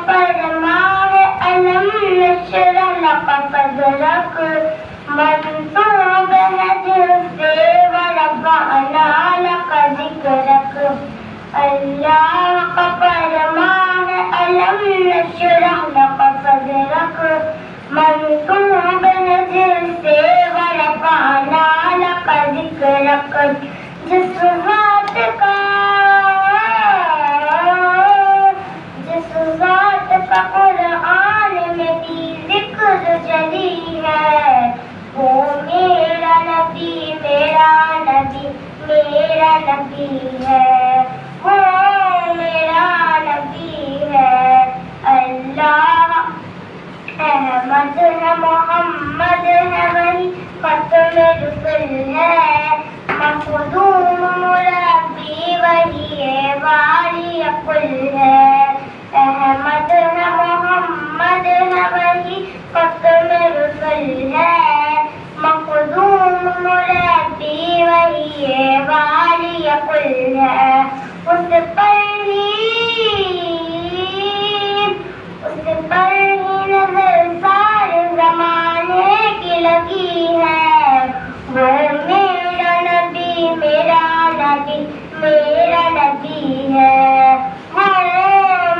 فرمان علم نشرح لك صدرك منصوب نجر سے ورفعنا لك ذکرک اللہ کا فرمان علم نشرح لك صدرک منصوب نجر سے ورفعنا لك ذکرک جس ذات کا قرآن میں بھی ذکر جلی ہے وہ میرا نبی میرا نبی میرا نبی ہے وہ میرا نبی ہے اللہ احمد ہے محمد ہے وہی ختم رسل ہے مخدوم مربی وہی ہے والی کل ہے احمد ہے محمد ہے وہی ختم رسل ہے مخدوم مربی وہی ہے والی کل ہے اس پر ہی نظر سارے زمانے کی لگی ہے وہ میرا نبی میرا نبی میرا نبی ہے وہ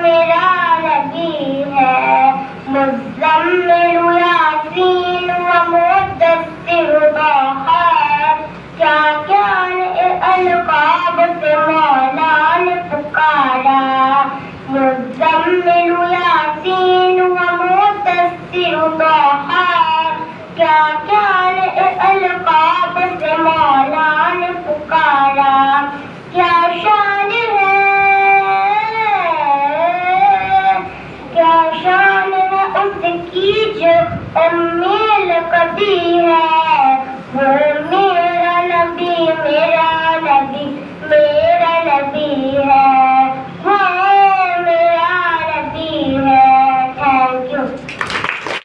میرا نبی ہے مزمل یاسین و مدثر طٰہٰ کیا کیا القاب سے مولا نے پکارا مزمل یاسین و مدثر طٰہٰ کیا کیا القاب سے مولا نے پکارا کیا شان